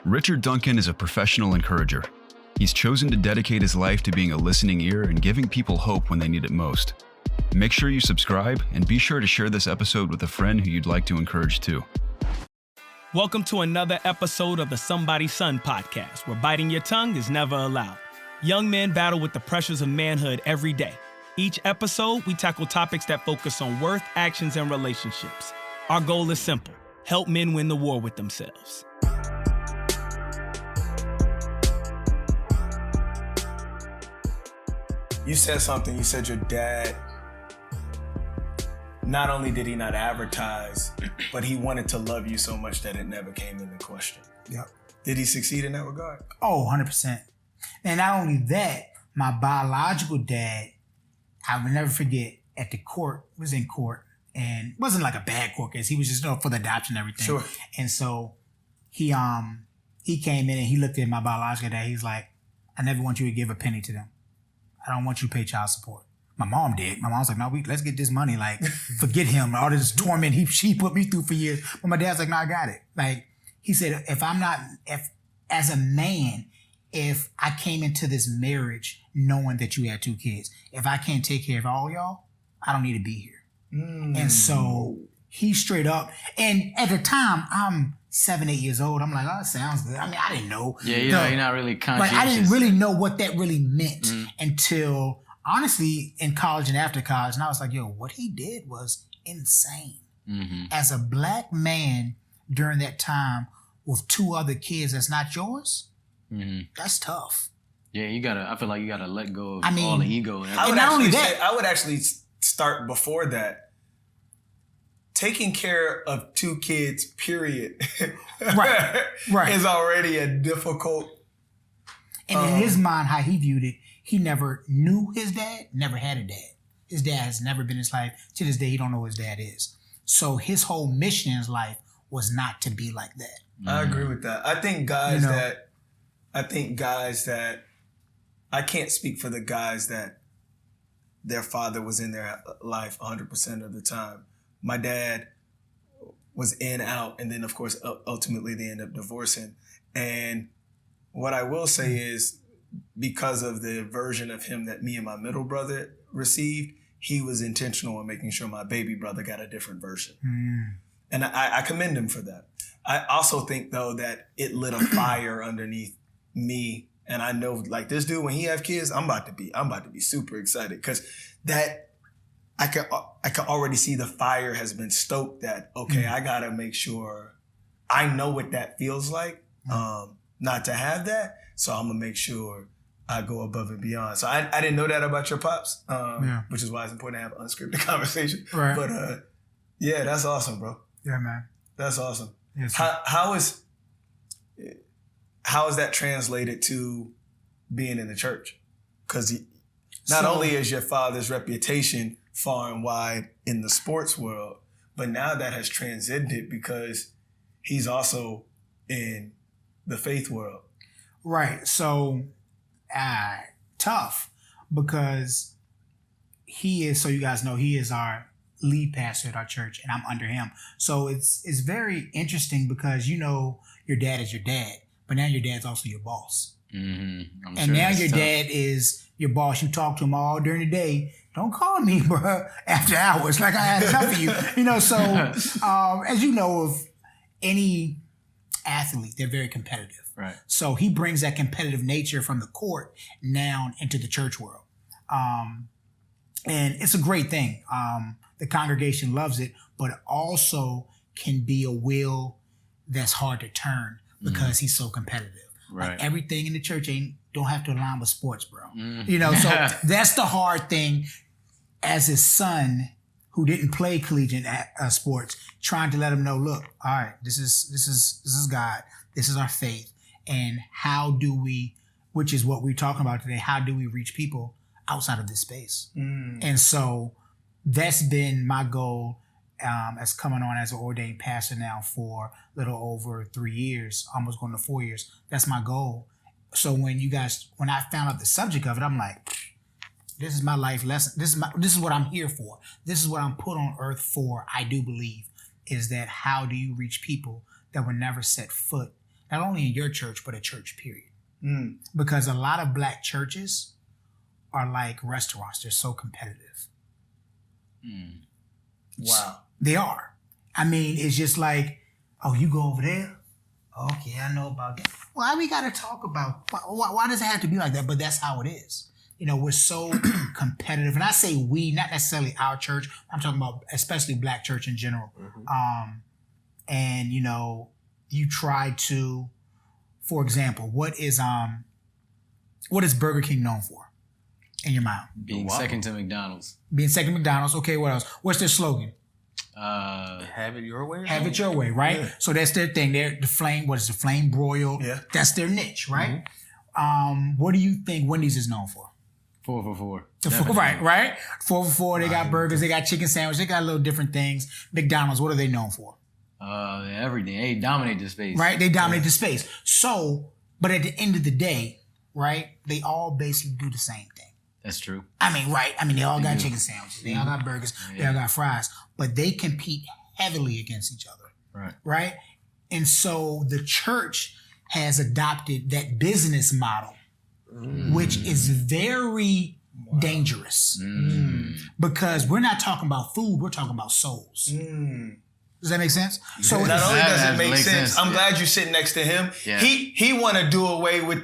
Richard Duncan is a professional encourager. He's chosen to dedicate his life to being a listening ear and giving people hope when they need it most. Make sure you subscribe and be sure to share this episode with a friend who you'd like to encourage too. Welcome to another episode of the Somebody's Son podcast, where biting your tongue is never allowed. Young men battle with the pressures of manhood every day. Each episode, we tackle topics that focus on worth, actions, and relationships. Our goal is simple: help men win the war with themselves. You said something. You said your dad, not only did he not advertise, but he wanted to love you so much that it never came into question. Yep. Did he succeed in that regard? Oh, 100%. And not only that, my biological dad, I will never forget, at the court, was in court, and it wasn't like a bad court case. He was just for the adoption and everything. Sure. And so he came in and he looked at my biological dad. He's like, I never want you to give a penny to them. I don't want you to pay child support. My mom did. My mom's like, no, let's get this money. Like, forget him. All this torment she put me through for years. But my dad's like, no, I got it. Like, he said, if as a man, if I came into this marriage knowing that you had 2 kids, if I can't take care of all y'all, I don't need to be here. And so he straight up, and at the time, I'm 7, 8 years old. I'm like, oh, it sounds good. I mean, I didn't know. Yeah, you're not really conscious. Like, I didn't really know what that really meant until, honestly, in college and after college. And I was like, yo, what he did was insane. As a black man during that time with 2 other kids that's not yours, that's tough. Yeah, I feel like you gotta let go of all the ego. And I would actually start before that. Taking care of 2 kids, period, right. is already a difficult. And in his mind, how he viewed it, he never knew his dad, never had a dad. His dad has never been in his life. To this day, he don't know who his dad is. So his whole mission in his life was not to be like that. I agree with that. I think guys that, I can't speak for the guys that their father was in their life 100% of the time. My dad was in, out, and then, of course, ultimately they end up divorcing. And what I will say is, because of the version of him that me and my middle brother received, he was intentional in making sure my baby brother got a different version. And I commend him for that. I also think, though, that it lit a fire underneath me. And I know, like, this dude, when he have kids, I'm about to be super excited, because that, I can already see the fire has been stoked that, okay, I got to make sure I know what that feels like, not to have that. So I'm going to make sure I go above and beyond. So I didn't know that about your pops, which is why it's important to have unscripted conversation. Right. But yeah, that's awesome, bro. Yeah, man. That's awesome. Yes, how is that translated to being in the church? Because not only is your father's reputation far and wide in the sports world, but now that has transcended because he's also in the faith world. Right. So, tough, because he is, so you guys know, he is our lead pastor at our church, and I'm under him. So it's very interesting because, you know, your dad is your dad, but now your dad's also your boss. And now your dad is your boss. You talk to him all during the day. Don't call me, bro, after hours. Like, I had enough of you. You know, so as you know, of any athlete, they're very competitive. Right. So he brings that competitive nature from the court now into the church world. And it's a great thing. The congregation loves it, but it also can be a wheel that's hard to turn because he's so competitive. Right. Like, everything in the church don't have to align with sports, bro. You know, so that's the hard thing as his son, who didn't play collegiate sports, trying to let him know, look, all right, this is God, this is our faith, and how do we, which is what we're talking about today, how do we reach people outside of this space? And so that's been my goal as coming on as an ordained pastor now for a little over 3 years, almost going to 4 years. That's my goal. So when I found out the subject of it, I'm like, this is my life lesson. This is what I'm here for. This is what I'm put on earth for. I do believe is that how do you reach people that would never set foot not only in your church, but a church period. Because a lot of black churches are like restaurants. They're so competitive. Wow. They are. I mean, it's just like, oh, you go over there? Okay, I know about that. Why we got to talk about, why does it have to be like that? But that's how it is. You know, we're so competitive. And I say we, not necessarily our church. I'm talking about especially black church in general. And, you know, you try to, for example, what is Burger King known for in your mind? Being second to McDonald's. Being second to McDonald's. Okay, what else? What's their slogan? Have it your way. Have it your way, right? Yeah. So that's their thing. They're the flame. What is the flame broil? Yeah, that's their niche, right? What do you think Wendy's is known for? 4 for 4. Right. 4 for 4. They got burgers. They got chicken sandwich. They got little different things. McDonald's. What are they known for? Everything. They dominate the space. Right. They dominate the space. So, but at the end of the day, right? They all basically do the same thing. That's true. I mean, right. I mean, they all got chicken sandwiches. They all got burgers. They all got fries. But they compete heavily against each other. Right. Right? And so the church has adopted that business model, which is very dangerous. Because we're not talking about food, we're talking about souls. Does that make sense? So not only does it make sense, I'm glad you're sitting next to him. Yeah. He want to do away with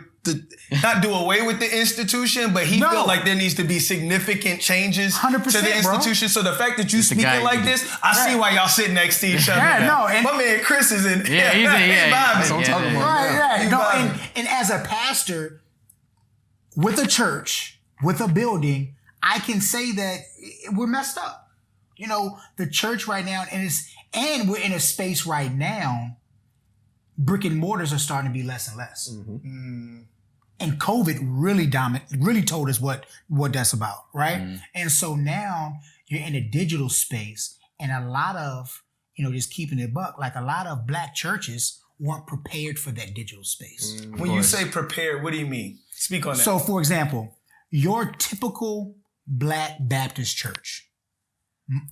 not do away with the institution, but he felt like there needs to be significant changes to the institution. Bro. So the fact that you speaking like this, I see why y'all sitting next to each other. And my man Chris is in. He's vibing. So I'm talking about. And as a pastor with a church, with a building, I can say that we're messed up. You know, the church right now, and we're in a space right now, brick and mortars are starting to be less and less. And COVID really told us what that's about, right? And so now you're in a digital space, and a lot of, you know, just keeping it buck, like a lot of black churches weren't prepared for that digital space. When you say prepared, what do you mean? Speak on that. So, for example, your typical black Baptist church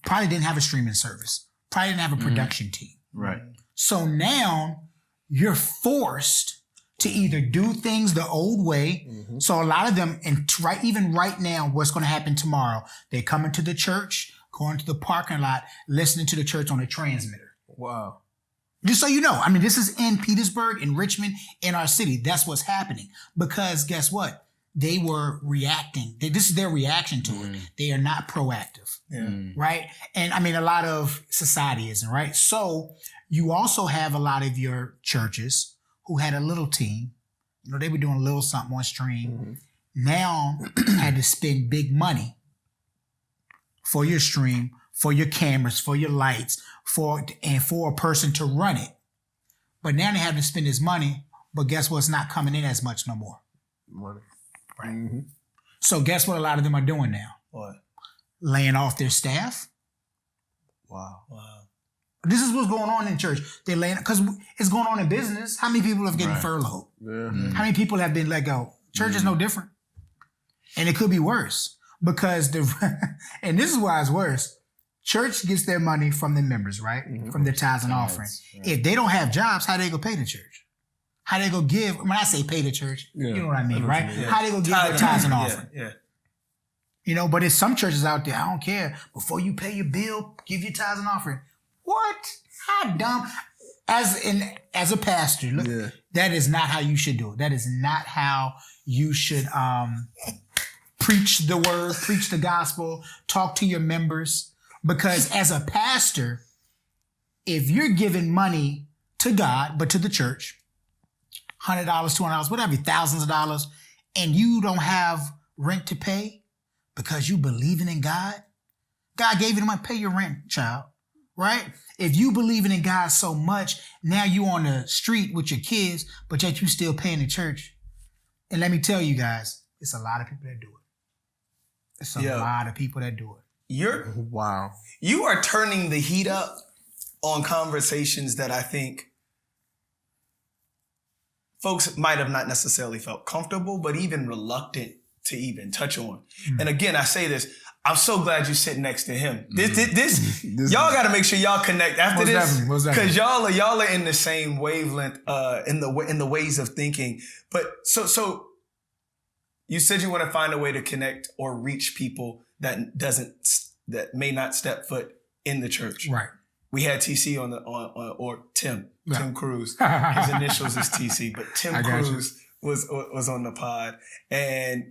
probably didn't have a streaming service, probably didn't have a production team. Right. So now you're forced to either do things the old way. So a lot of them, and even right now, what's going to happen tomorrow, they come into the church, going to the parking lot, listening to the church on a transmitter. Wow. Just so you know, I mean, this is in Petersburg, in Richmond, in our city. That's what's happening. Because guess what? They were reacting. This is their reaction to it. They are not proactive. Right? And I mean, a lot of society isn't, right? So you also have a lot of your churches who had a little team. You know, they were doing a little something on stream. Now had to spend big money for your stream, for your cameras, for your lights, for a person to run it. But now they have to spend this money, but guess what's not coming in as much no more? Money. Right. So guess what a lot of them are doing now? What? Laying off their staff. Wow. This is what's going on in church. They're laying, because it's going on in business. How many people have getting furloughed? How many people have been let go? Church is no different. And it could be worse because and this is why it's worse. Church gets their money from the members, right? From their tithes and offering. Right. If they don't have jobs, how they go pay the church? How they go give? When I say pay the church, you know what I mean, right? How they go give their tithes and offering? You know, but there's some churches out there, I don't care. Before you pay your bill, give your tithes and offering. What? How dumb? As a pastor, look, that is not how you should do it. That is not how you should preach the word, preach the gospel, talk to your members. Because as a pastor, if you're giving money to God, but to the church, $100, $200, whatever, thousands of dollars, and you don't have rent to pay because you believing in God, God gave you the money, pay your rent, child. Right? If you believing in God so much, now you on the street with your kids, but yet you still paying the church. And let me tell you guys, it's a lot of people that do it. It's a lot of people that do it. Wow. You are turning the heat up on conversations that I think folks might have not necessarily felt comfortable, but even reluctant to even touch on. And again, I say this, I'm so glad you sit next to him. This y'all got to make sure y'all connect after this, because y'all are in the same wavelength in the ways of thinking. But so you said you want to find a way to connect or reach people that may not step foot in the church. Right. We had TC or Tim Cruz. His initials is TC, but Tim Cruz was on the pod, and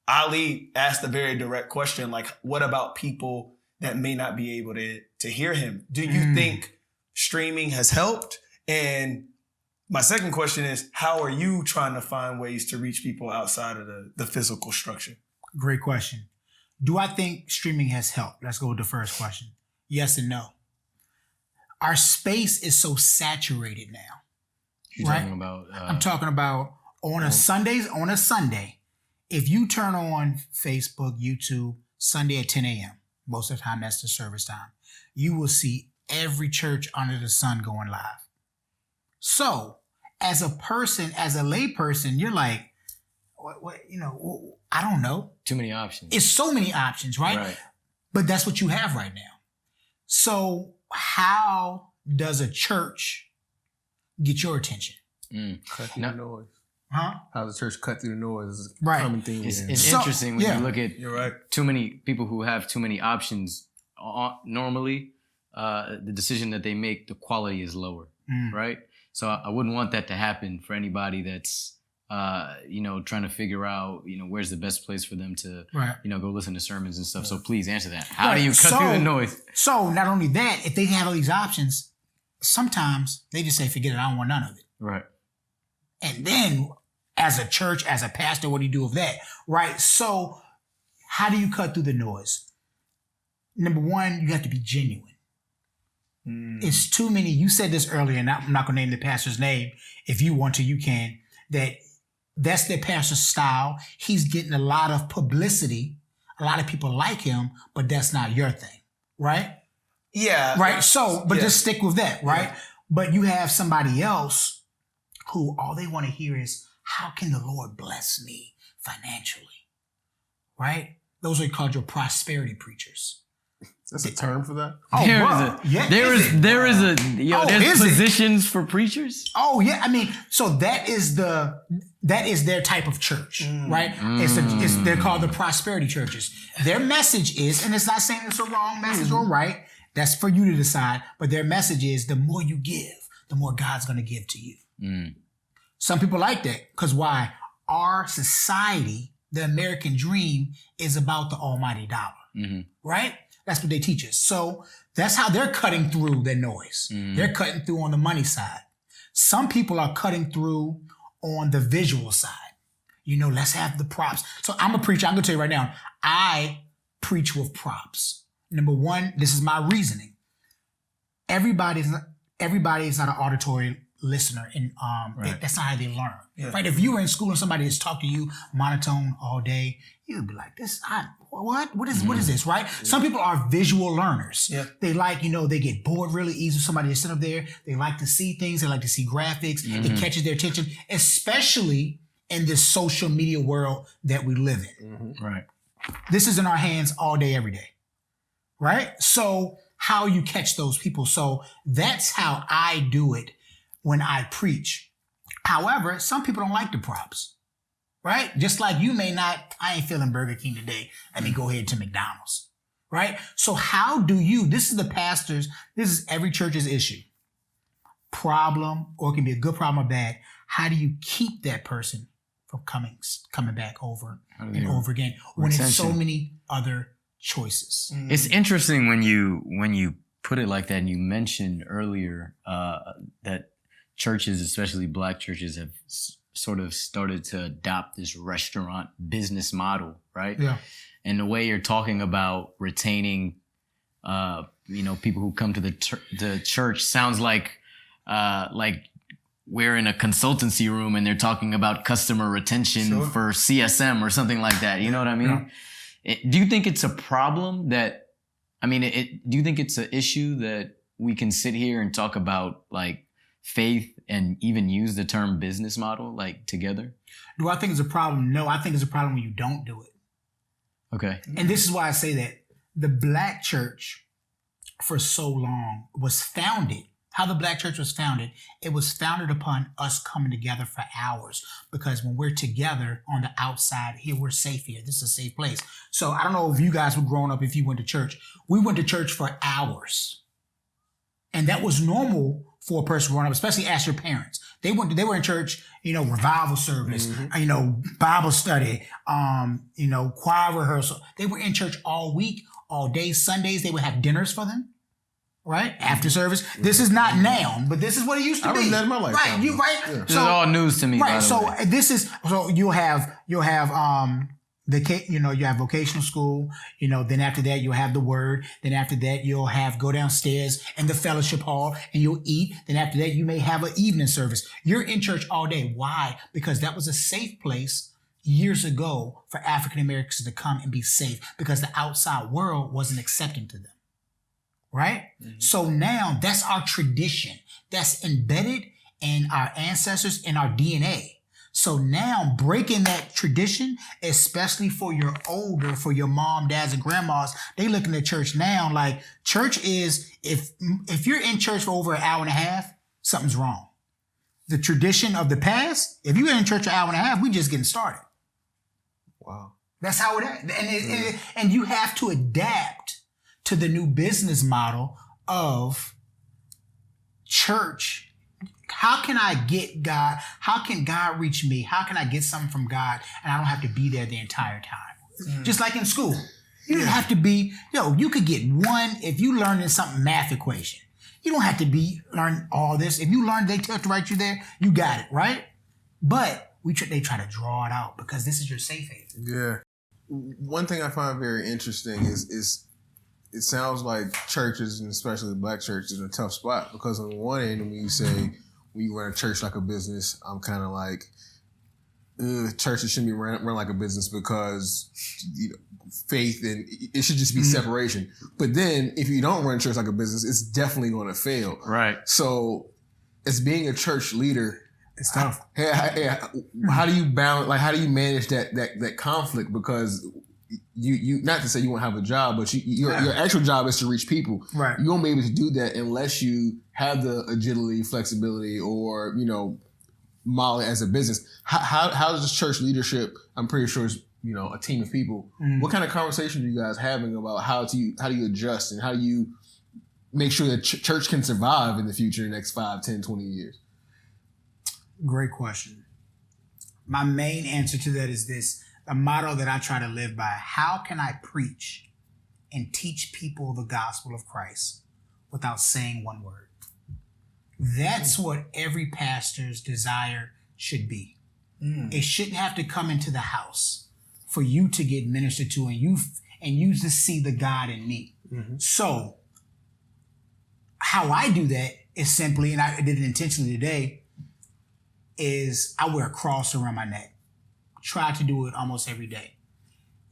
Ali asked a very direct question, like, what about people that may not be able to hear him? Do you think streaming has helped? And my second question is, how are you trying to find ways to reach people outside of the physical structure? Great question. Do I think streaming has helped? Let's go with the first question. Yes and no. Our space is so saturated now. You're talking about... I'm talking about on a Sunday, if you turn on Facebook, YouTube, Sunday at 10 a.m., most of the time that's the service time, you will see every church under the sun going live. So, as a person, as a lay person, you're like, what, I don't know. Too many options. It's so many options, right? But that's what you have right now. So, how does a church get your attention? Cut through the noise. Huh? How the church cut through the noise. Right. Common thing. It's interesting when you look at You're right. too many people who have too many options. Normally, the decision that they make, the quality is lower, right? So I wouldn't want that to happen for anybody that's, trying to figure out, where's the best place for them to, go listen to sermons and stuff. So please answer that. How do you cut through the noise? So not only that, if they have all these options, sometimes they just say, forget it, I don't want none of it. Right. And then as a church, as a pastor, what do you do with that? Right. So how do you cut through the noise? Number one, you have to be genuine. It's too many. You said this earlier, and I'm not going to name the pastor's name. If you want to, you can. That's their pastor's style. He's getting a lot of publicity. A lot of people like him, but that's not your thing. Right? Yeah. Right. So, but just stick with that. Right. Yeah. But you have somebody else who all they want to hear is, how can the Lord bless me financially? Right? Those are called your prosperity preachers. That's a term for that? There's positions for preachers? Oh yeah. I mean, so that is their type of church, right? They're called the prosperity churches. Their message is, and it's not saying it's a wrong message or right, that's for you to decide, but their message is, the more you give, the more God's going to give to you. Some people like that, because why? Our society, the American dream, is about the almighty dollar, right? That's what they teach us. So that's how they're cutting through the noise. They're cutting through on the money side. Some people are cutting through on the visual side. Let's have the props. So I'm a preacher. I'm going to tell you right now, I preach with props. Number one, this is my reasoning. Everybody's not an auditory listener, and that's not how they learn. Yeah. Right? If you were in school and somebody has talked to you monotone all day, you'd be like, what is this, right? Yeah. Some people are visual learners. Yeah. They like, they get bored really easy. Somebody is sitting up there. They like to see things. They like to see graphics. It catches their attention, especially in this social media world that we live in. Right. This is in our hands all day, every day. Right? So how you catch those people. So that's how I do it when I preach. However, some people don't like the props, right? Just like you may not, I ain't feeling Burger King today. Let me go ahead to McDonald's, right? So how do you, this is the pastor's, this is every church's issue. Problem, or it can be a good problem or bad. How do you keep that person from coming back over and over again when it's so many other choices? It's interesting when you put it like that, and you mentioned earlier that churches, especially black churches, have sort of started to adopt this restaurant business model, right? Yeah. And the way you're talking about retaining, people who come to the church sounds like we're in a consultancy room and they're talking about customer retention for CSM or something like that. You know what I mean? Yeah. Do you think it's a problem that, do you think it's an issue that we can sit here and talk about like faith and even use the term business model like together? Do I think it's a problem? No, I think it's a problem when you don't do it. Okay. And this is why I say that. the black church for so long was founded. How the black church was founded, it was founded upon us coming together for hours. Because when we're together on the outside, here, we're safe here. This is a safe place. So I don't know if you guys were growing up, if you went to church. We went to church for hours. And that was normal for a person growing up, especially ask your parents. They were in church, revival service, Bible study, choir rehearsal. They were in church all week, all day. Sundays, they would have dinners for them. Right? After service. This is not now, but this is what it used to be. I remember that in my life. Right. You right? Yeah. This is all news to me. Right. So you'll have you have vocational school, then after that you'll have the word, then after that you'll have go downstairs in the fellowship hall and you'll eat, then after that you may have an evening service. You're in church all day. Why? Because that was a safe place years ago for African Americans to come and be safe because the outside world wasn't accepting to them. Right? Mm-hmm. So now that's our tradition. That's embedded in our ancestors, in our DNA. So now breaking that tradition, especially for your mom, dads, and grandmas, they looking at church now like church is, if you're in church for over an hour and a half, something's wrong. The tradition of the past, if you're in church an hour and a half, we just getting started. Wow. That's how it is. And you have to adapt to the new business model of church. How can I get God? How can God reach me? How can I get something from God and I don't have to be there the entire time? Mm. Just like in school. You don't have to be, you could get one if you learn something math equation. You don't have to learn all this. If you learn they have to write you there, you got it, right? But they try to draw it out because this is your safe haven. Yeah. One thing I find very interesting is it sounds like churches, and especially black churches, in a tough spot because on one end, when you say when you run a church like a business, I'm kind of like, churches shouldn't be run like a business because faith and it should just be separation. But then if you don't run church like a business, it's definitely going to fail. Right. So as being a church leader, it's tough. How do you balance? Like, how do you manage that conflict? Because you not to say you won't have a job, but your actual job is to reach people. Right. You won't be able to do that unless you have the agility, flexibility, or model it as a business. How does this church leadership? I'm pretty sure it's a team of people. Mm. What kind of conversations are you guys having about how do you adjust and how do you make sure that church can survive in the future, in the next 5, 10, 20 years? Great question. My main answer to that is this. A motto that I try to live by: how can I preach and teach people the gospel of Christ without saying one word? That's what every pastor's desire should be. It shouldn't have to come into the house for you to get ministered to and you to see the God in me. Mm-hmm. So how I do that is simply, and I did it intentionally today, is I wear a cross around my neck. Try to do it almost every day.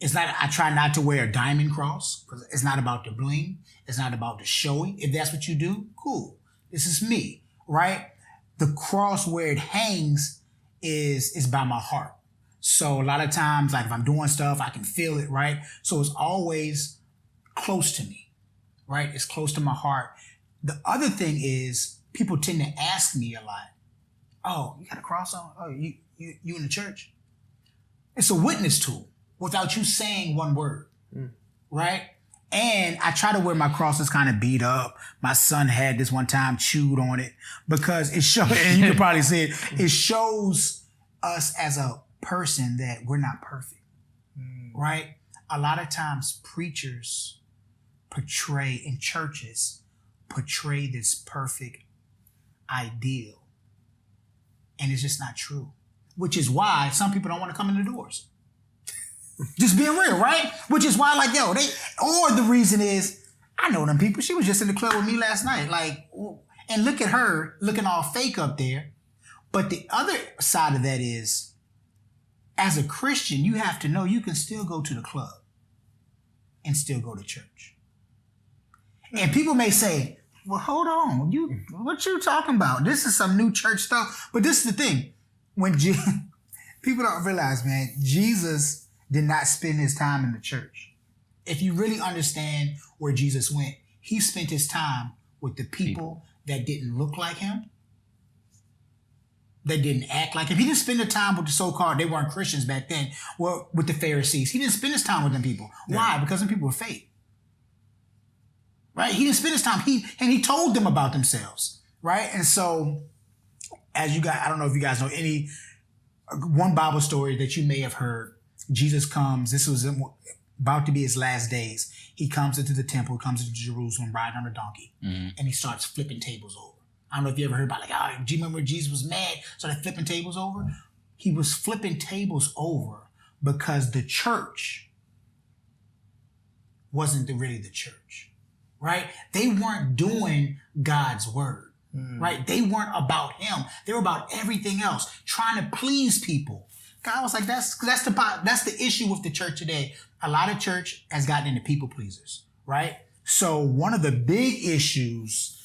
I try not to wear a diamond cross because it's not about the bling. It's not about the showy. If that's what you do, cool. This is me, right? The cross where it hangs is by my heart. So a lot of times, like if I'm doing stuff, I can feel it, right? So it's always close to me, right? It's close to my heart. The other thing is people tend to ask me a lot, oh, you got a cross on? Oh, you in the church? It's a witness tool without you saying one word, right? And I try to wear my crosses kind of beat up. My son had this one time, chewed on it because it shows, and you can probably see it, it shows us as a person that we're not perfect, right? A lot of times preachers in churches portray this perfect ideal, and it's just not true. Which is why some people don't want to come in the doors. Just being real, right? Which is why, or the reason is, I know them people. She was just in the club with me last night. And look at her looking all fake up there. But the other side of that is, as a Christian, you have to know you can still go to the club and still go to church. And people may say, well, hold on. What you talking about? This is some new church stuff. But this is the thing. When people don't realize, man, Jesus did not spend his time in the church. if you really understand where Jesus went, he spent his time with the people that didn't look like him, that didn't act like him. He didn't spend the time with the so-called, they weren't Christians back then, well, with the Pharisees. He didn't spend his time with them people. Yeah. Why? Because them people were fake. Right? He didn't spend his time. He told them about themselves. Right? And so, as you guys, I don't know if you guys know one Bible story that you may have heard. Jesus comes, this was about to be his last days. He comes into the temple, comes into Jerusalem riding on a donkey, and he starts flipping tables over. I don't know if you ever heard about do you remember Jesus was mad, started flipping tables over? He was flipping tables over because the church wasn't really the church, right? They weren't doing God's word, right? They weren't about him. They were about everything else, trying to please people. God was like, that's the issue with the church today. A lot of church has gotten into people pleasers, right? So one of the big issues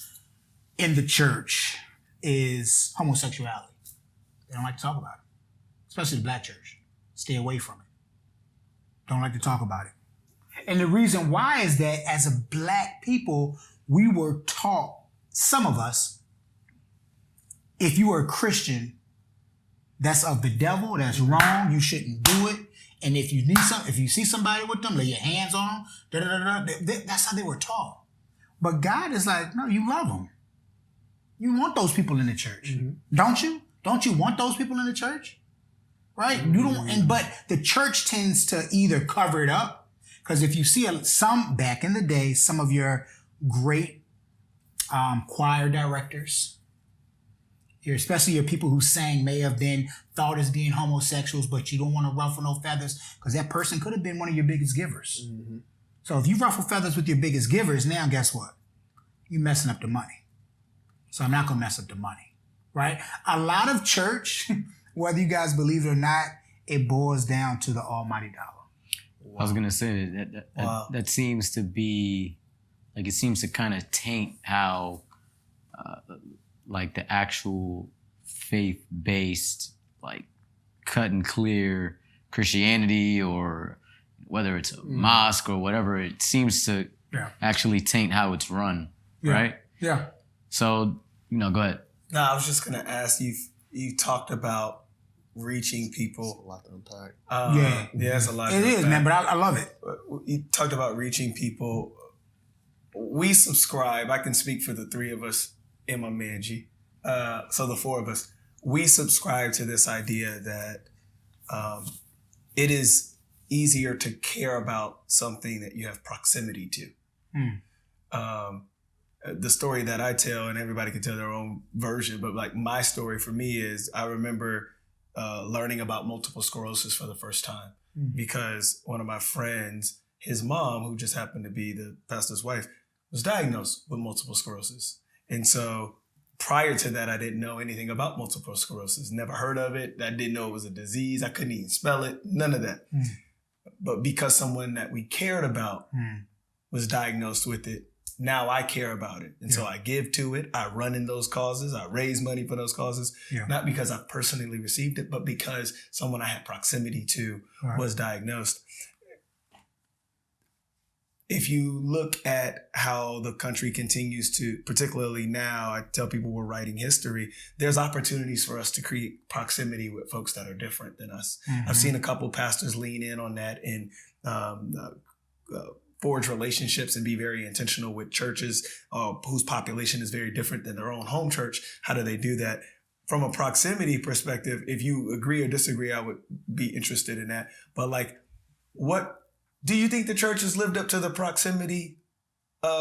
in the church is homosexuality. They don't like to talk about it, especially the black church. Stay away from it. Don't like to talk about it. And the reason why is that as a black people, we were taught, some of us, if you are a Christian, that's of the devil, that's wrong, you shouldn't do it. And if you see somebody with them, lay your hands on them, that's how they were taught. But God is like, no, you love them. You want those people in the church, don't you? Don't you want those people in the church? Right? You don't. But the church tends to either cover it up, because if you see some back in the day, some of your great choir directors, especially your people who sang may have been thought as being homosexuals, but you don't want to ruffle no feathers because that person could have been one of your biggest givers. So if you ruffle feathers with your biggest givers, now guess what? You're messing up the money. So I'm not going to mess up the money, right? A lot of church, whether you guys believe it or not, it boils down to the almighty dollar. I was going to say that seems to be, like, it seems to kind of taint how, like, the actual faith-based, like, cut and clear Christianity, or whether it's a mosque or whatever, it seems to actually taint how it's run, right? Yeah. So, go ahead. No, I was just going to ask you, you talked about reaching people. That's a lot to unpack. Yeah, it's a lot. It is, man, but I love it. You talked about reaching people. We subscribe, I can speak for the three of us and my man G. So the four of us, we subscribe to this idea that it is easier to care about something that you have proximity to. The story that I tell, and everybody can tell their own version, but like my story for me is I remember learning about multiple sclerosis for the first time because one of my friends, his mom, who just happened to be the pastor's wife, was diagnosed with multiple sclerosis. And so prior to that, I didn't know anything about multiple sclerosis, never heard of it. I didn't know it was a disease. I couldn't even spell it, none of that. But because someone that we cared about was diagnosed with it, now I care about it. And so I give to it. I run in those causes. I raise money for those causes, not because I personally received it, but because someone I had proximity to was diagnosed. If you look at how the country continues to, particularly now, I tell people we're writing history, there's opportunities for us to create proximity with folks that are different than us. I've seen a couple pastors lean in on that and forge relationships and be very intentional with churches whose population is very different than their own home church. How do they do that? From a proximity perspective, if you agree or disagree, I would be interested in that. But like, what do you think the church has lived up to the proximity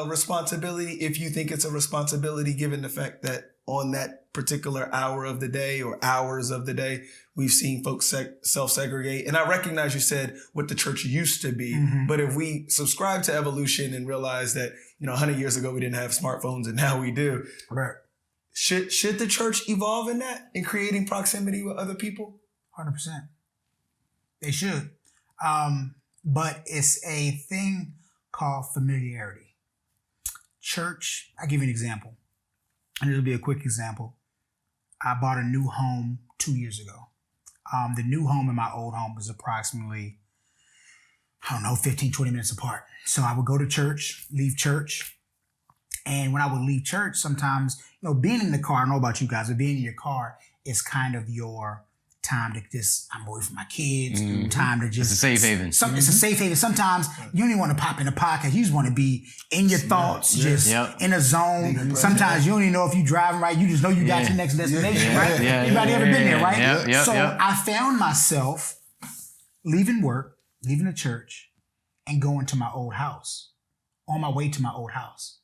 responsibility? If you think it's a responsibility, given the fact that on that particular hour of the day or hours of the day, we've seen folks self-segregate. And I recognize you said what the church used to be, but if we subscribe to evolution and realize that, 100 years ago, we didn't have smartphones and now we do. Right. Should the church evolve in that, in creating proximity with other people? 100%. They should. But it's a thing called familiarity. Church, I'll give you an example. And it'll be a quick example. I bought a new home 2 years ago. The new home in my old home was approximately I don't know, 15, 20 minutes apart. So I would go to church, leave church. And when I would leave church, sometimes, being in the car, I don't know about you guys, but being in your car is kind of your time to just, I'm away from my kids, time to just. It's a safe haven. It's a safe haven. Sometimes you don't even want to pop in the podcast. You just want to be in your thoughts, just in a zone. Sometimes you don't even know if you're driving right. You just know you got your next destination, right? Anybody ever been there, right? So I found myself leaving work, leaving the church, and going to my old house, on my way to my old house.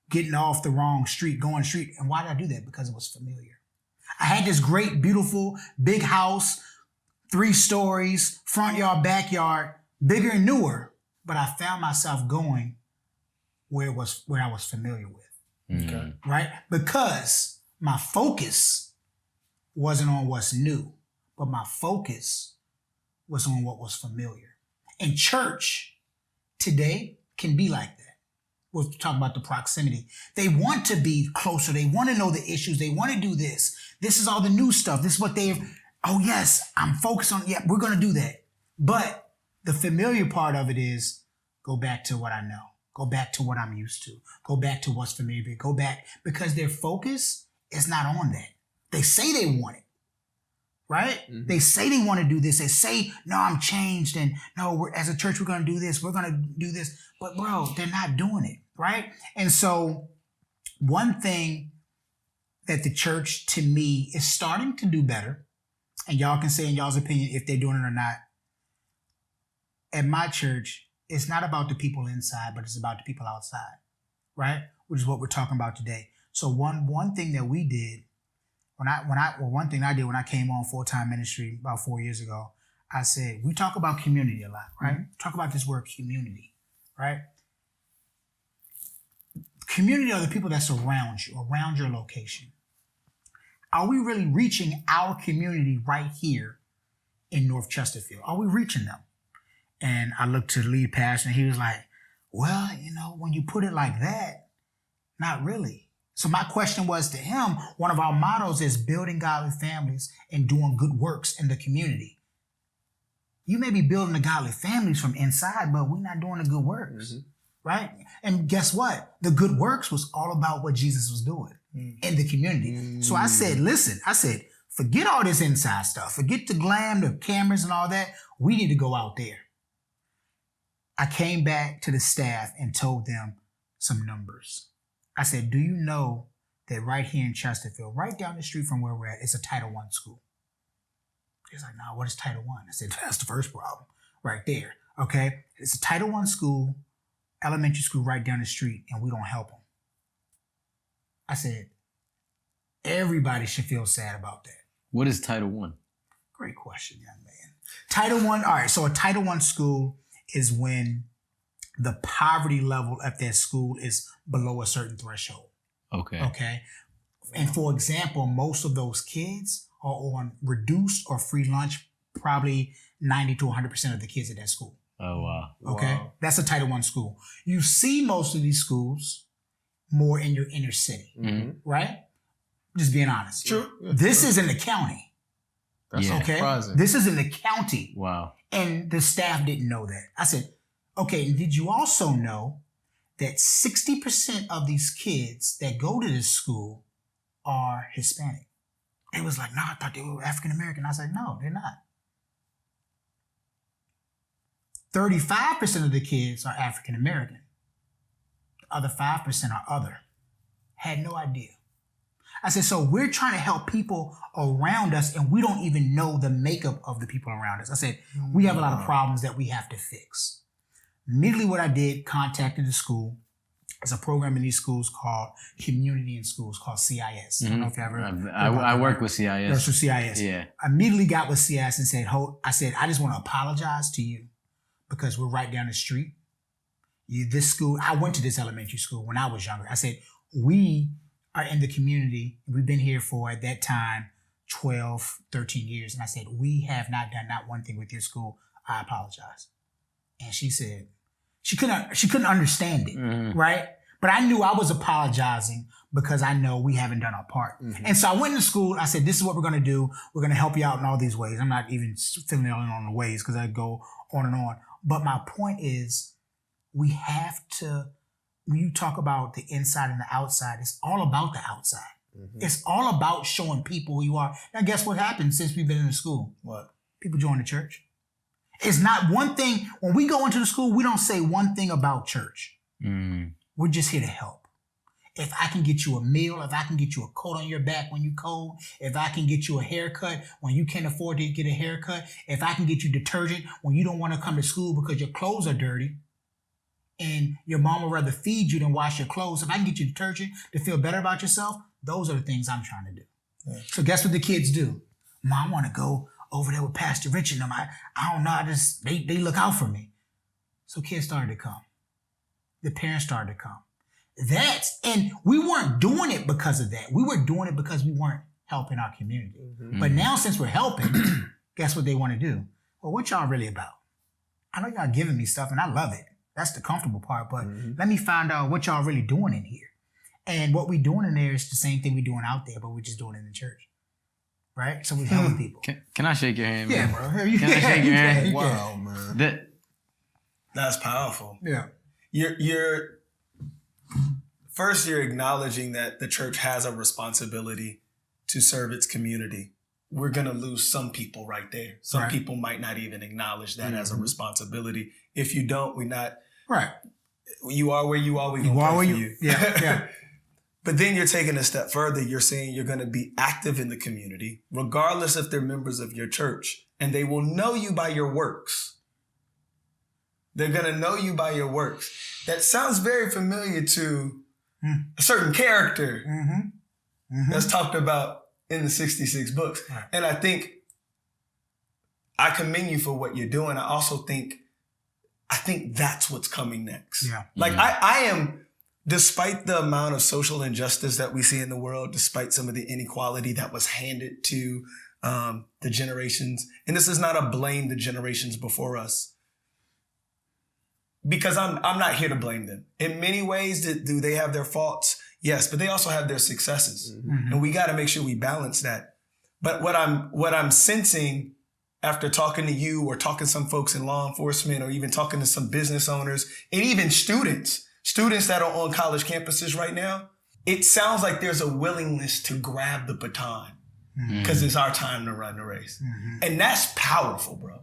Getting off the wrong street, going street. And why did I do that? Because it was familiar. I had this great, beautiful, big house, 3 stories, front yard, backyard, bigger and newer. But I found myself going where I was familiar with. Okay. Right? Because my focus wasn't on what's new, but my focus was on what was familiar. And church today can be like that. We're talking about the proximity. They want to be closer. They want to know the issues. They want to do this. This is all the new stuff. This is what I'm focused on. Yeah, we're going to do that. But the familiar part of it is go back to what I know. Go back to what I'm used to. Go back to what's familiar. Go back because their focus is not on that. They say they want it, right? Mm-hmm. They say they want to do this. They say, no, I'm changed. And no, as a church, we're going to do this. We're going to do this. But bro, they're not doing it. Right? And so one thing that the church, to me, is starting to do better, and y'all can say in y'all's opinion if they're doing it or not. At my church, it's not about the people inside, but it's about the people outside, right? Which is what we're talking about today. So one thing that we did, one thing I did when I came on full-time ministry about 4 years ago, I said, we talk about community a lot, right? Mm-hmm. Talk about this word community, right? Community are the people that's around you, around your location. Are we really reaching our community right here in North Chesterfield? Are we reaching them? And I looked to the lead pastor and he was like, well, when you put it like that, not really. So my question was to him, one of our mottos is building godly families and doing good works in the community. You may be building the godly families from inside, but we're not doing the good works. Mm-hmm. Right? And guess what? The good works was all about what Jesus was doing in the community. So I said, listen, forget all this inside stuff. Forget the glam, the cameras and all that. We need to go out there. I came back to the staff and told them some numbers. I said, do you know that right here in Chesterfield, right down the street from where we're at, it's a Title I school? He's like, no, what is Title I? I said, that's the first problem right there. Okay? It's a Title I school, elementary school right down the street, and we don't help them. I said, everybody should feel sad about that. What is Title I? Great question, young man. Title I, all right, so a Title I school is when the poverty level at that school is below a certain threshold. Okay. And for example, most of those kids are on reduced or free lunch, probably 90 to 100% of the kids at that school. Oh, wow. Okay. Wow. That's a Title I school. You see most of these schools more in your inner city, right? Just being honest. True. This is in the county. That's okay. Surprising. This is in the county. Wow. And the staff didn't know that. I said, okay, and did you also know that 60% of these kids that go to this school are Hispanic? They was like, no, I thought they were African American. I said, no, they're not. 35% of the kids are African American. The other 5% are other. Had no idea. I said, so we're trying to help people around us and we don't even know the makeup of the people around us. I said, we have a lot of problems that we have to fix. Immediately what I did, contacted the school. There's a program in these schools called Community in Schools called CIS. I don't know if you ever I work with CIS. That's with CIS. Yeah. I immediately got with CIS and said, I just want to apologize to you because we're right down the street. This school, I went to this elementary school when I was younger. I said, we are in the community. We've been here for, at that time, 12, 13 years. And I said, we have not done not one thing with your school. I apologize. And she said, she couldn't understand it, right? But I knew I was apologizing because I know we haven't done our part. And so I went to school. I said, this is what we're going to do. We're going to help you out in all these ways. I'm not even filling in on the ways because I go on and on. But my point is, we have to, when you talk about the inside and the outside, it's all about the outside. Mm-hmm. It's all about showing people who you are. Now, guess what happened since we've been in the school? What? People join the church. It's not one thing. When we go into the school, we don't say one thing about church. We're just here to help. If I can get you a meal, if I can get you a coat on your back when you cold, if I can get you a haircut when you can't afford to get a haircut, if I can get you detergent when you don't want to come to school because your clothes are dirty and your mom would rather feed you than wash your clothes, if I can get you detergent to feel better about yourself, those are the things I'm trying to do. Yeah. So guess what the kids do? Mom, I want to go over there with Pastor Rich and them. I don't know, they look out for me. So kids started to come. The parents started to come. And we weren't doing it because of that. We were doing it because we weren't helping our community. Mm-hmm. But now since we're helping, guess what they want to do? Well, what y'all really about? I know y'all giving me stuff and I love it. That's the comfortable part, but let me find out what y'all really doing in here. And what we doing in there is the same thing we doing out there, but we're just doing it in the church. Right? So we're helping people. Can I shake your hand, man? Yeah, bro. Can I shake your hand? Wow, man. That's powerful. Yeah. You're acknowledging that the church has a responsibility to serve its community. We're going to lose some people right there. Some people might not even acknowledge that as a responsibility. If you don't, we're not. Right. You are where you are. We're going to pray for you. Yeah. But then you're taking a step further. You're saying you're going to be active in the community, regardless if they're members of your church, and they will know you by your works. They're going to know you by your works. That sounds very familiar to a certain character that's talked about in the 66 books. Right. And I think I commend you for what you're doing. I also think that's what's coming next. Yeah. Like I am, despite the amount of social injustice that we see in the world, despite some of the inequality that was handed to the generations, and this is not a blame the generations before us, because I'm not here to blame them. In many ways, do they have their faults? Yes, but they also have their successes. And we got to make sure we balance that. But what I'm sensing after talking to you or talking to some folks in law enforcement or even talking to some business owners and even students that are on college campuses right now, it sounds like there's a willingness to grab the baton because it's our time to run the race. And that's powerful, bro.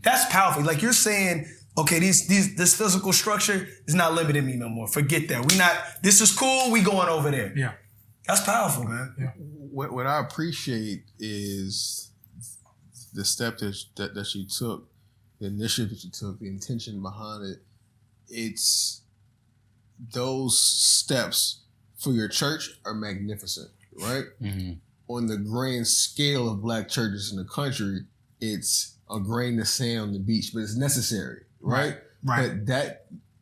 That's powerful. Like you're saying, okay, this physical structure is not limiting me no more. Forget that. This is cool. We going over there. Yeah. That's powerful, man. Yeah. What I appreciate is the step that you took, the initiative that you took, the intention behind it. It's those steps for your church are magnificent, right? On the grand scale of Black churches in the country, it's a grain of sand on the beach, but it's necessary. Right. But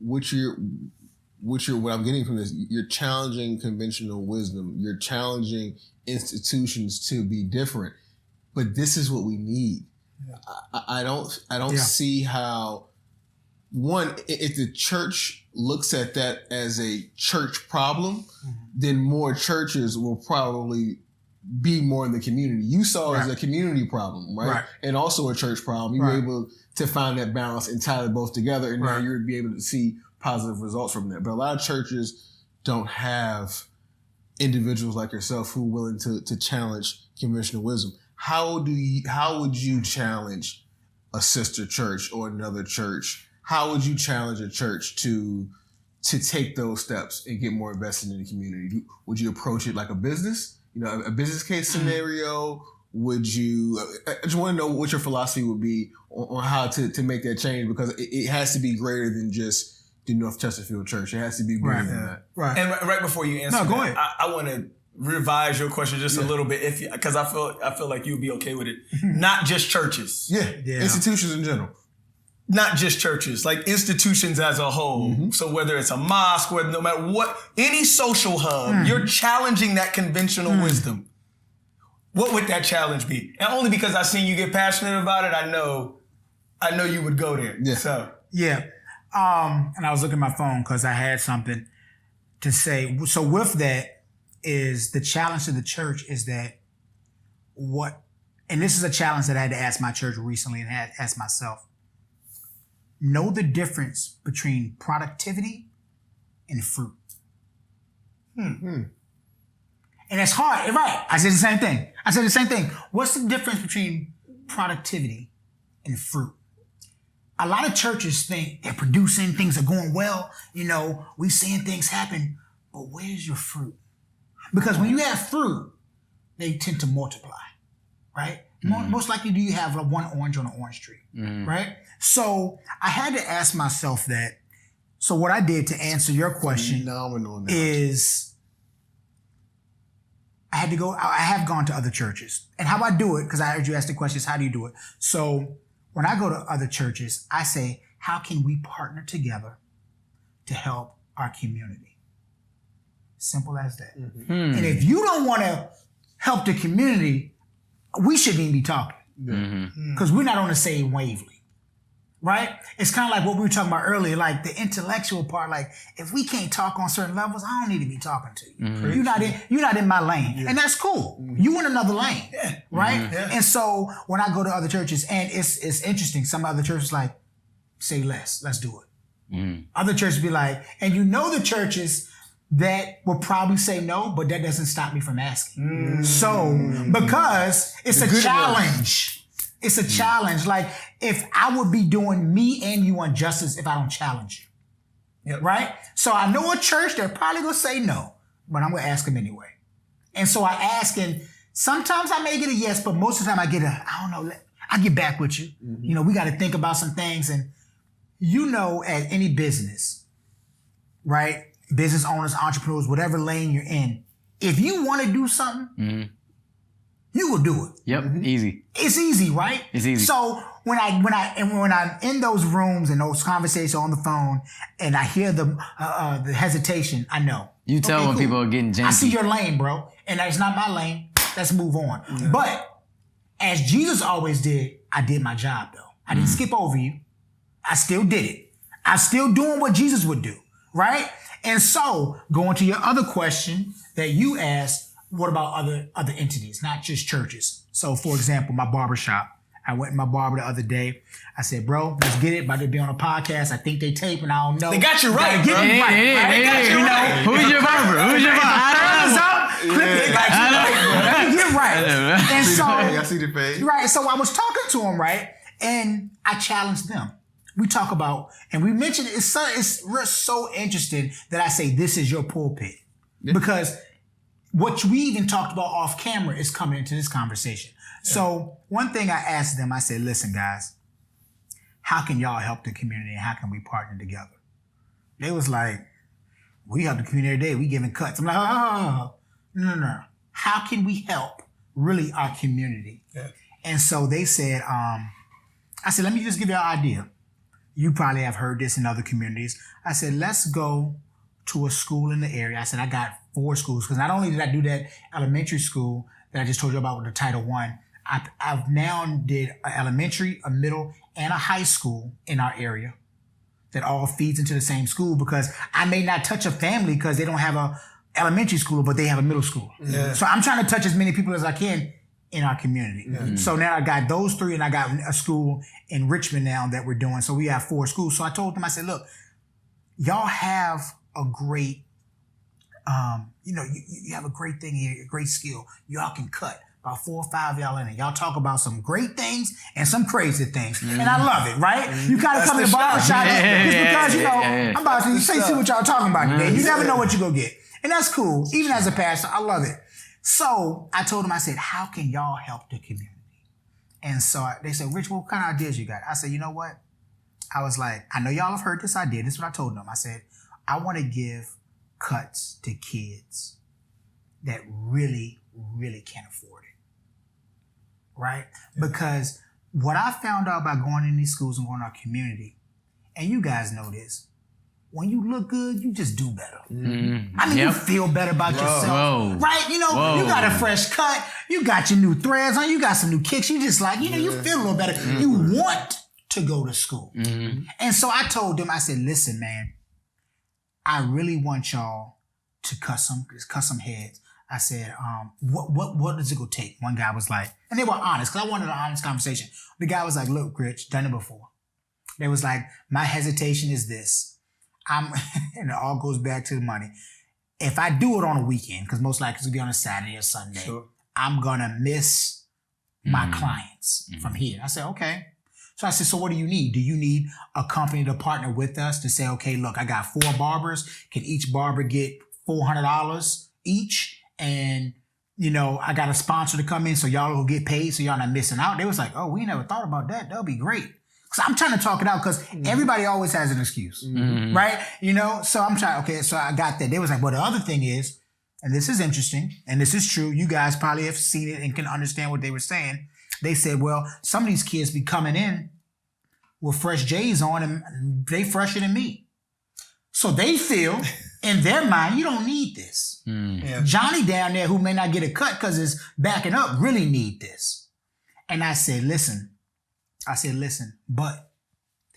what I'm getting from this, you're challenging conventional wisdom. You're challenging institutions to be different. But this is what we need. Yeah. I don't see how, one, if the church looks at that as a church problem, then more churches will probably be more in the community. You saw it as a community problem, right? And also a church problem. You were able to find that balance and tie them both together, and now you would be able to see positive results from that. But a lot of churches don't have individuals like yourself who are willing to challenge conventional wisdom. How would you challenge a sister church or another church? How would you challenge a church to take those steps and get more invested in the community? Would you approach it like a business? A business case scenario? I just want to know what your philosophy would be on how to make that change, because it has to be greater than just the North Chesterfield Church. It has to be greater than that. Right. And right before you answer go ahead. I want to revise your question just a little bit, because I feel like you'd be okay with it. Not just churches. Yeah. Institutions in general. Not just churches, like institutions as a whole. So whether it's a mosque, no matter what, any social hub, you're challenging that conventional wisdom. What would that challenge be? And only because I've seen you get passionate about it, I know you would go there. Yeah. So and I was looking at my phone because I had something to say. So with that is the challenge to the church is that and this is a challenge that I had to ask my church recently and had asked myself. know the difference between productivity and fruit. And it's hard, right? I said the same thing. What's the difference between productivity and fruit? A lot of churches think they're producing, things are going well, we seeing things happen, but where's your fruit? Because when you have fruit, they tend to multiply, right? Most likely do you have one orange on an orange tree, right? So I had to ask myself that. So what I did to answer your question is I have gone to other churches. And how I do it, because I heard you ask the question, is how do you do it? So when I go to other churches, I say, how can we partner together to help our community? Simple as that. And if you don't want to help the community, we shouldn't even be talking. Because we're not on the same wavelength. Right? It's kind of like what we were talking about earlier, like the intellectual part. Like, if we can't talk on certain levels, I don't need to be talking to you. You're not in my lane. And that's cool. You in another lane. Right? And so when I go to other churches, and it's interesting, some other churches like, say less, let's do it. Other churches be like, and the churches that will probably say no, but that doesn't stop me from asking. So, because it's a challenge. It's a challenge. Like, if I would be doing me and you injustice if I don't challenge you. Right? So I know a church, they're probably going to say no, but I'm going to ask them anyway. And so I ask, and sometimes I may get a yes, but most of the time I get I don't know, I'll get back with you. We got to think about some things. And at any business, right? Business owners, entrepreneurs, whatever lane you're in, if you want to do something, you will do it. Yep, easy. It's easy, right? It's easy. So when I'm in those rooms and those conversations on the phone, and I hear the hesitation, I know. You tell when people are getting janky. I see your lane, bro, and that's not my lane. Let's move on. But as Jesus always did, I did my job though. I didn't skip over you. I still did it. I'm still doing what Jesus would do, right? And so going to your other question that you asked. What about other entities, not just churches? So, for example, my barbershop. I went to my barber the other day. I said, bro, let's get it. About to be on a podcast. I think they taping. I don't know. They got you right. Get me right. Who's your barber? Get right. And so, I see the page. Right. So I was talking to him, right? And I challenged them. We talk about, and we mentioned, we're so interested that I say, this is your pulpit. Because what we even talked about off camera is coming into this conversation. So one thing I asked them, I said, listen, guys, how can y'all help the community and how can we partner together? They was like, we help the community every day. We giving cuts. I'm like, oh, no. How can we help really our community? And so they said, I said, let me just give you an idea. You probably have heard this in other communities. I said, let's go to a school in the area. I said, I got 4 schools, because not only did I do that elementary school that I just told you about with the Title I, I've now did an elementary, a middle, and a high school in our area that all feeds into the same school, because I may not touch a family because they don't have a elementary school, but they have a middle school. So I'm trying to touch as many people as I can in our community. So now I got those 3, and I got a school in Richmond now that we're doing. So we have 4 schools. So I told them, I said, look, y'all have a great, you have a great thing here, a great skill. Y'all can cut. About 4 or 5 y'all in it. Y'all talk about some great things and some crazy things. And I love it, right? You kind of come to the barbershop just because, I'm about to see what y'all talking about today. You never know what you're going to get. And that's cool. Even as a pastor, I love it. So I told them, I said, how can y'all help the community? And so they said, Rich, what kind of ideas you got? I said, you know what? I was like, I know y'all have heard this idea. This is what I told them. I said, I want to give cuts to kids that really, really can't afford it. Right? Because what I found out by going in these schools and going to our community, and you guys know this, when you look good, you just do better. I mean, you feel better about yourself. Right? You got a fresh cut, you got your new threads on, you got some new kicks, you just like, you feel a little better. You want to go to school. And so I told them, I said, listen, man, I really want y'all to cut some heads. I said, what is it gonna take? One guy was like, and they were honest, because I wanted an honest conversation. The guy was like, look, Rich, done it before. They was like, my hesitation is this. And it all goes back to the money. If I do it on a weekend, because most likely it's going to be on a Saturday or Sunday, I'm going to miss my clients from here. I said, okay. So I said, so what do you need? Do you need a company to partner with us to say, okay, look, I got 4 barbers. Can each barber get $400 each? And, you know, I got a sponsor to come in so y'all will get paid so y'all not missing out. They was like, oh, we never thought about that. That'll be great. Because I'm trying to talk it out because everybody always has an excuse, right? You know, so I'm trying, okay, so I got that. They was like, well, the other thing is, and this is interesting, and this is true, you guys probably have seen it and can understand what they were saying. They said, well, some of these kids be coming in with fresh J's on and they fresher than me. So they feel in their mind, you don't need this. Yeah. Johnny down there who may not get a cut because it's backing up really need this. And I said, listen, but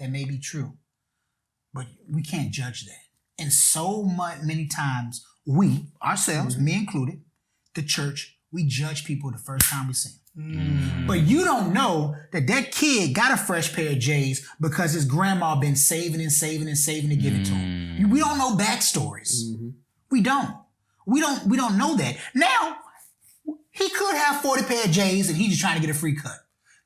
that may be true, but we can't judge that. And so many times we, ourselves, me included, the church, we judge people the first time we see them. But you don't know that kid got a fresh pair of J's because his grandma been saving to give it to him. We don't know backstories. We don't know that. Now, he could have 40 pair of J's and he's just trying to get a free cut.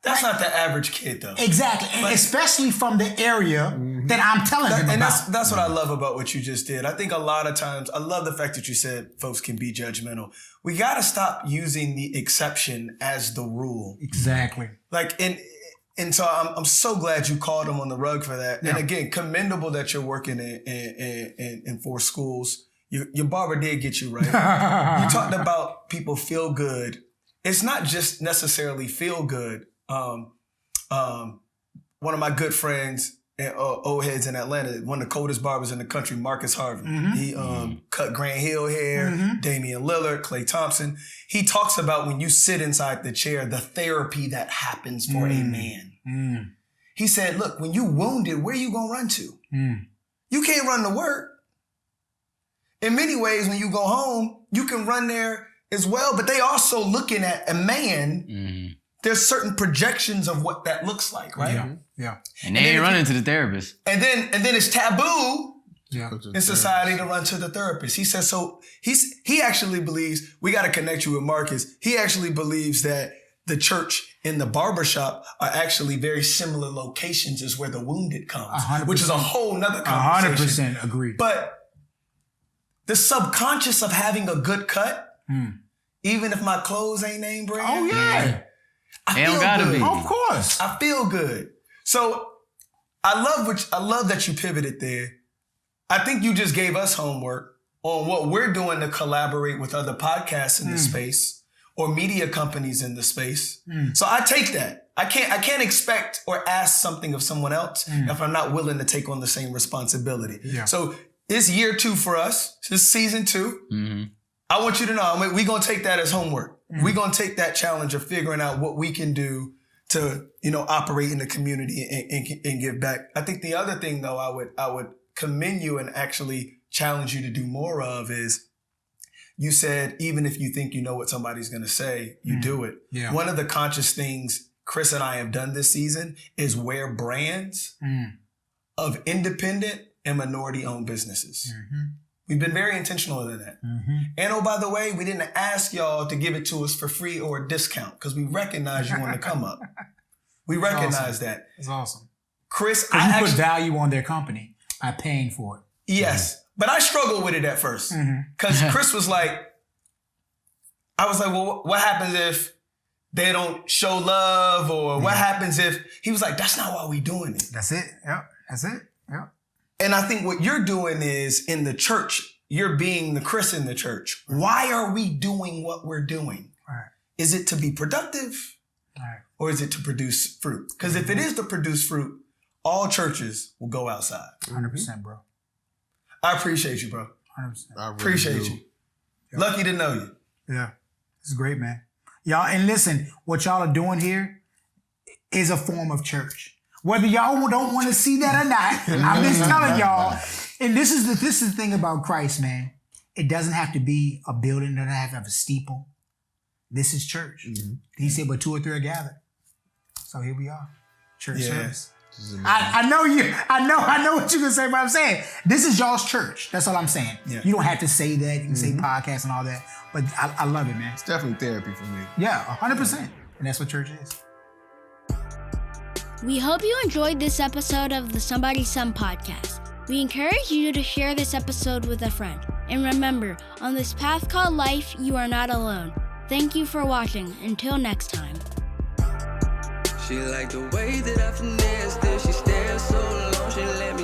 That's not the average kid, though. Exactly, and especially from the area that I'm telling him about. And that's what I love about what you just did. I think a lot of times, I love the fact that you said folks can be judgmental. We got to stop using the exception as the rule. Exactly. Like, and so I'm so glad you called him on the rug for that. Yeah. And again, commendable that you're working in 4 schools. Your barber did get you right. You talked about people feel good. It's not just necessarily feel good. One of my good friends, old heads in Atlanta, one of the coldest barbers in the country, Marcus Harvey. He cut Grant Hill hair, Damian Lillard, Klay Thompson. He talks about when you sit inside the chair, the therapy that happens for a man. He said, look, when you wounded, where you gonna run to? You can't run to work. In many ways, when you go home, you can run there as well, but they also looking at a man. There's certain projections of what that looks like, right? Yeah. And they ain't running to the therapist. And then it's taboo in society to run to the therapist. He says, so he actually believes, we got to connect you with Marcus. He actually believes that the church and the barbershop are actually very similar locations as where the wounded comes, 100%. Which is a whole nother conversation. 100% agreed. But the subconscious of having a good cut, even if my clothes ain't name brand. Oh, yeah. They don't gotta be. Of course. I feel good. So I love that you pivoted there. I think you just gave us homework on what we're doing to collaborate with other podcasts in the space or media companies in the space. So I take that. I can't expect or ask something of someone else if I'm not willing to take on the same responsibility. Yeah. So it's year 2 for us. It's season 2. I want you to know, we're going to take that as homework. We're going to take that challenge of figuring out what we can do to, operate in the community and give back. I think the other thing, though, I would commend you and actually challenge you to do more of is you said, even if you think you know what somebody's going to say, you do it. Yeah. One of the conscious things Chris and I have done this season is wear brands of independent and minority-owned businesses. We've been very intentional in that. And oh, by the way, we didn't ask y'all to give it to us for free or a discount because we recognize you on the come up. We recognize that. It's awesome. Chris, I put value on their company by paying for it. Yes. But I struggled with it at first because Chris was like, I was like, well, what happens if they don't show love or what happens if, he was like, that's not why we doing it. That's it. Yep. That's it. Yep. And I think what you're doing is in the church, you're being the Chris in the church. Why are we doing what we're doing? Right. Is it to be productive or is it to produce fruit? Because if it is to produce fruit, all churches will go outside. 100%, bro. I appreciate you, bro. 100%. I really appreciate you. Yep. Lucky to know you. Yeah. This is great, man. Y'all, and listen, what y'all are doing here is a form of church. Whether y'all don't want to see that or not, I'm just telling y'all. And this is the thing about Christ, man. It doesn't have to be a building. It doesn't have to have a steeple. This is church. He said, but 2 or 3 are gathered. So here we are. Church service. I know you. I know what you're gonna say. But I'm saying this is y'all's church. That's all I'm saying. Yeah. You don't have to say that. You can say podcast and all that. But I love it, man. It's definitely therapy for me. Yeah, 100%. And that's what church is. We hope you enjoyed this episode of the Somebody's Son podcast. We encourage you to share this episode with a friend. And remember, on this path called life, you are not alone. Thank you for watching. Until next time. She liked the way that I finessed it. She stared so long, she let